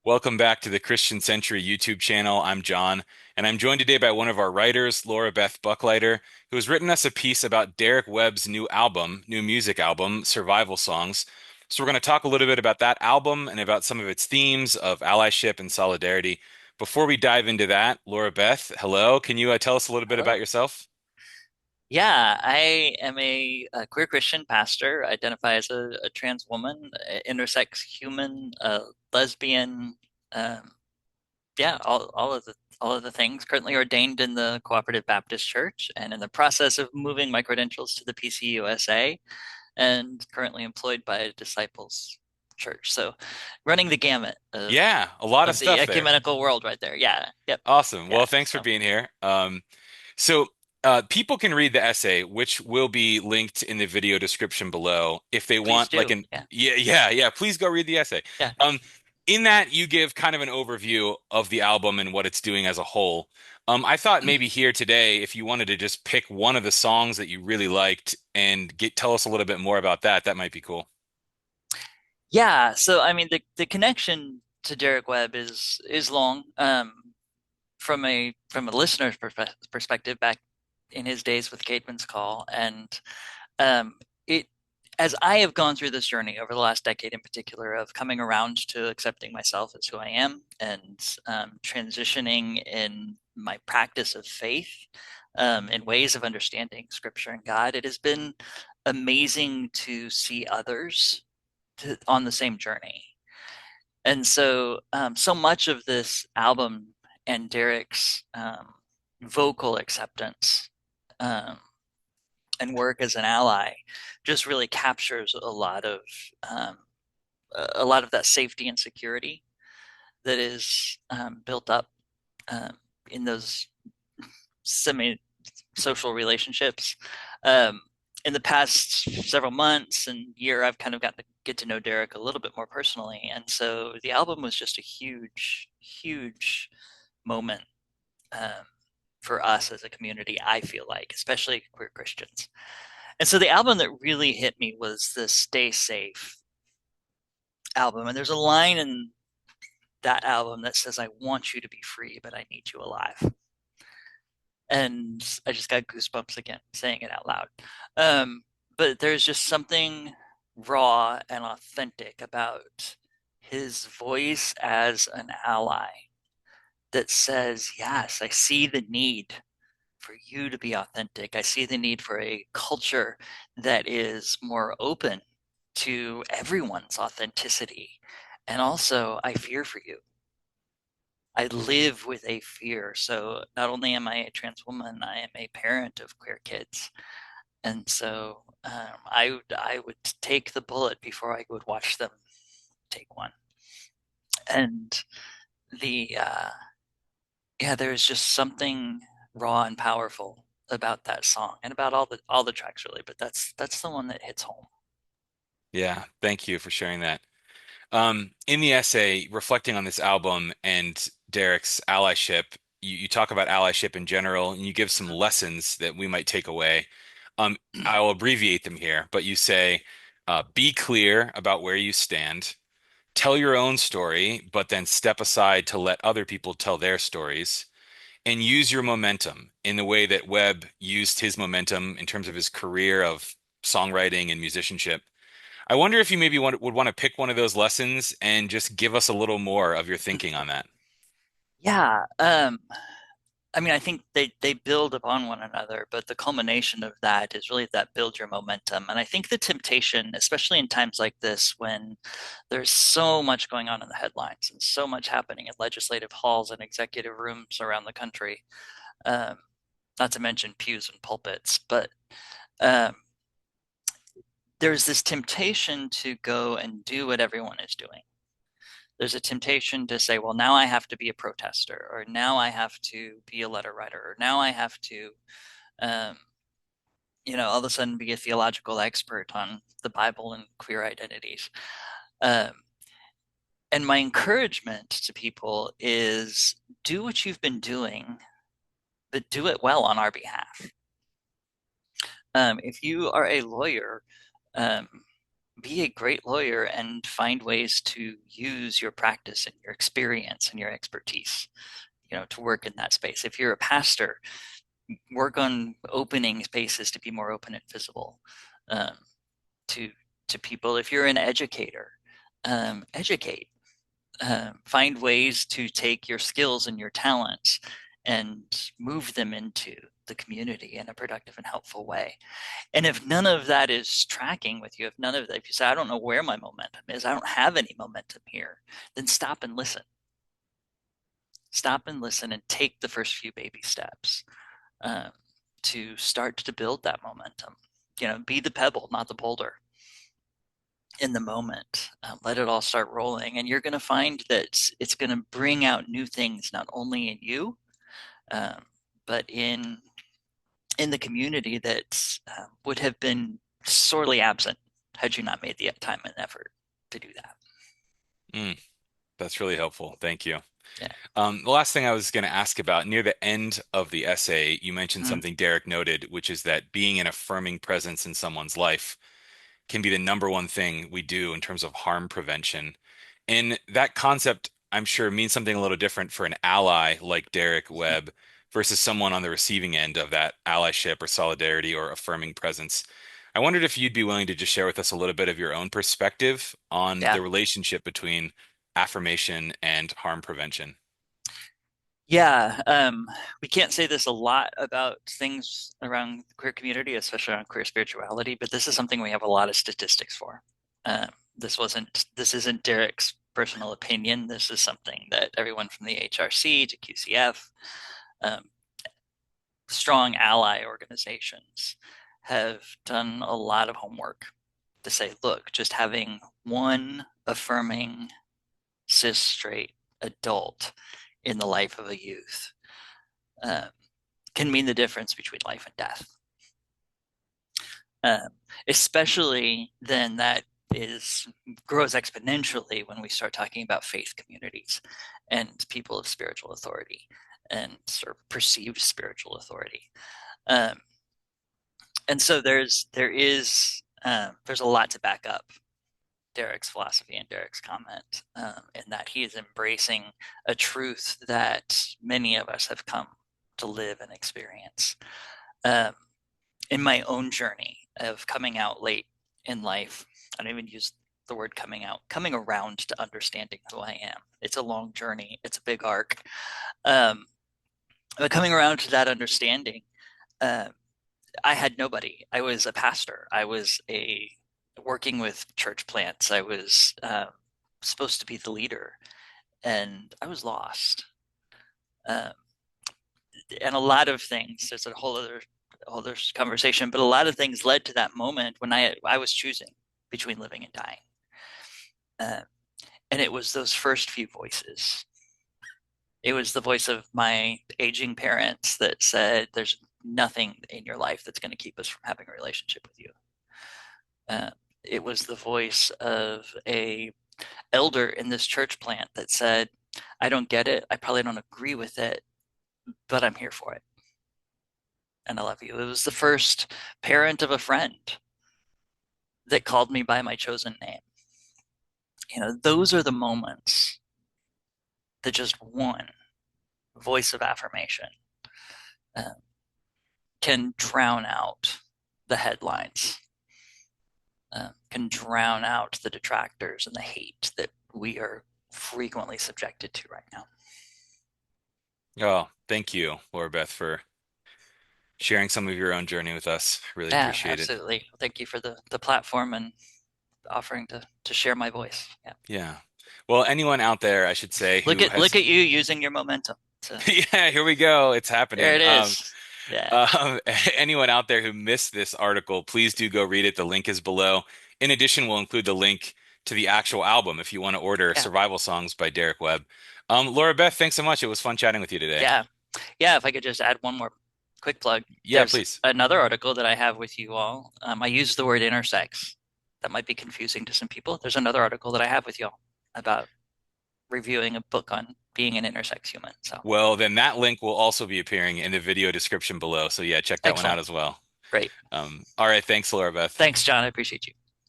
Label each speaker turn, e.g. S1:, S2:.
S1: Welcome back to the Christian Century YouTube channel. I'm John, and I'm joined today by one of our writers, Laura Beth Buchleiter, who has written us a piece about Derek Webb's new music album, Survival Songs. So we're going to talk a little bit about that album and about some of its themes of allyship and solidarity. Before we dive into that, Laura Beth, hello. Can you tell us a little bit about
S2: Hello.
S1: yourself?
S2: Yeah, I am a queer Christian pastor, identify as a trans woman, intersex human, lesbian, um, yeah, all of the things. Currently ordained in the Cooperative Baptist Church, and in the process of moving my credentials to the PCUSA, and currently employed by a Disciples Church. So, running the gamut
S1: Yeah, a lot of
S2: of the
S1: stuff there.
S2: ecumenical world right there. Yeah, yep,
S1: Awesome.
S2: yeah.
S1: Well, thanks for
S2: So,
S1: being here. So people can read the essay, which will be linked in the video description below if they
S2: please
S1: want, like
S2: do.
S1: an
S2: Yeah,
S1: yeah. Please go read the essay.
S2: yeah.
S1: Um, in that, you give kind of an overview of the album and what it's doing as a whole. I thought maybe here today, if you wanted to just pick one of the songs that you really liked and tell us a little bit more about that, that might be cool.
S2: Yeah, so I mean the connection to Derek Webb is long. From a listener's perspective, back in his days with Caedmon's Call, and it as I have gone through this journey over the last decade in particular of coming around to accepting myself as who I am and transitioning in my practice of faith in ways of understanding Scripture and God, it has been amazing to see others on the same journey. And so, so much of this album and Derek's vocal acceptance um, and work as an ally just really captures um, a lot of that safety and security that is built up um, in those semi-social relationships. Um, in the past several months and year, I've kind of gotten to get to know Derek a little bit more personally, and so the album was just a huge, huge moment um, for us as a community. I feel like, especially queer Christians, and so the album that really hit me was the "Stay Safe" album, and there's a line in that album that says, "I want you to be free, but I need you alive." And I just got goosebumps again saying it out loud. But there's just something raw and authentic about his voice as an ally that says, yes, I see the need for you to be authentic. I see the need for a culture that is more open to everyone's authenticity. And also, I fear for you. I live with a fear. So not only am I a trans woman, I am a parent of queer kids. And so I would take the bullet before I would watch them take one. And the yeah, there's just something raw and powerful about that song and about all the tracks really, but that's the one that hits home.
S1: Yeah, thank you for sharing that. In the essay, reflecting on this album and Derek's allyship, you talk about allyship in general, and you give some lessons that we might take away. Um, I'll abbreviate them here, but you say, be clear about where you stand, tell your own story, but then step aside to let other people tell their stories, and use your momentum in the way that Webb used his momentum in terms of his career of songwriting and musicianship. I wonder if you maybe would want to pick one of those lessons and just give us a little more of your thinking on that.
S2: Yeah, I mean, I think they build upon one another, but the culmination of that is really that build your momentum. And I think the temptation, especially in times like this, when there's so much going on in the headlines and so much happening in legislative halls and executive rooms around the country, um, not to mention pews and pulpits, but um, there's this temptation to go and do what everyone is doing. There's a temptation to say, well, now I have to be a protester, or now I have to be a letter writer, or now I have to um, all of a sudden be a theological expert on the Bible and queer identities. Um, and my encouragement to people is do what you've been doing, but do it well on our behalf. If you are a lawyer, um, be a great lawyer and find ways to use your practice and your experience and your expertise, to work in that space. If you're a pastor, work on opening spaces to be more open and visible, um, to people. If you're an educator, educate. Find ways to take your skills and your talents and move them into the community in a productive and helpful way. And if none of that is tracking with you, if none of that, if you say, I don't know where my momentum is, I don't have any momentum here, then stop and listen. Stop and listen and take the first few baby steps, um, to start to build that momentum. Be the pebble, not the boulder in the moment. Let it all start rolling. And you're going to find that it's going to bring out new things, not only in you, um, but in the community that would have been sorely absent had you not made the time and effort to do that.
S1: Mm, that's really helpful. Thank you.
S2: Yeah.
S1: The last thing I was going to ask about, near the end of the essay, you mentioned
S2: Mm-hmm.
S1: something Derek noted, which is that being an affirming presence in someone's life can be the number one thing we do in terms of harm prevention. And that concept, I'm sure, means something a little different for an ally like Derek Webb versus someone on the receiving end of that allyship or solidarity or affirming presence. I wondered if you'd be willing to just share with us a little bit of your own perspective on
S2: Yeah.
S1: the relationship between affirmation and harm prevention.
S2: Yeah. We can't say this a lot about things around the queer community, especially around queer spirituality, but this is something we have a lot of statistics for. Um, this isn't Derek's personal opinion. This is something that everyone from the HRC to QCF, um, strong ally organizations, have done a lot of homework to say, look, just having one affirming cis straight adult in the life of a youth, um, can mean the difference between life and death. Um, Especially then that is grows exponentially when we start talking about faith communities and people of spiritual authority and sort of perceived spiritual authority. Um, and so there's a lot to back up Derek's philosophy and Derek's comment, in that he is embracing a truth that many of us have come to live and experience. Um, in my own journey of coming out late in life, I don't even use the word coming out, coming around to understanding who I am. It's a long journey, it's a big arc. Um, but coming around to that understanding, uh, I had nobody. I was a pastor. I was a working with church plants. I was supposed to be the leader, and I was lost. Um, and a lot of things. There's a whole other conversation, but a lot of things led to that moment when I was choosing between living and dying, uh, and it was those first few voices. It was the voice of my aging parents that said, "There's nothing in your life that's going to keep us from having a relationship with you." Uh, it was the voice of a elder in this church plant that said, "I don't get it. I probably don't agree with it, but I'm here for it. And I love you." It was the first parent of a friend that called me by my chosen name. Those are the moments that just one voice of affirmation uh, can drown out the headlines, can drown out the detractors and the hate that we are frequently subjected to right now.
S1: Oh, thank you, Laura Beth, for sharing some of your own journey with us. Really
S2: Yeah,
S1: appreciate it.
S2: absolutely. Thank you for the platform and offering to share my voice. Yeah.
S1: Yeah. Well, anyone out there, I should say,
S2: Look
S1: who
S2: at
S1: has,
S2: look at you using your momentum. To
S1: yeah, here we go. It's
S2: There
S1: happening.
S2: it is. Yeah.
S1: Um, anyone out there who missed this article, please do go read it. The link is below. In addition, we'll include the link to the actual album if you want to order
S2: Yeah.
S1: Survival Songs by Derek Webb. Laura Beth, thanks so much. It was fun chatting with you today.
S2: Yeah. Yeah. If I could just add one more quick plug,
S1: Yeah,
S2: there's
S1: please.
S2: another article that I have with you all. I use the word intersex. That might be confusing to some people. There's another article that I have with y'all about reviewing a book on being an intersex human. So
S1: Well, then that link will also be appearing in the video description below. So yeah, check that one out
S2: excellent.
S1: as well.
S2: Great.
S1: All right, thanks, Laura Beth.
S2: Thanks, John. I appreciate you.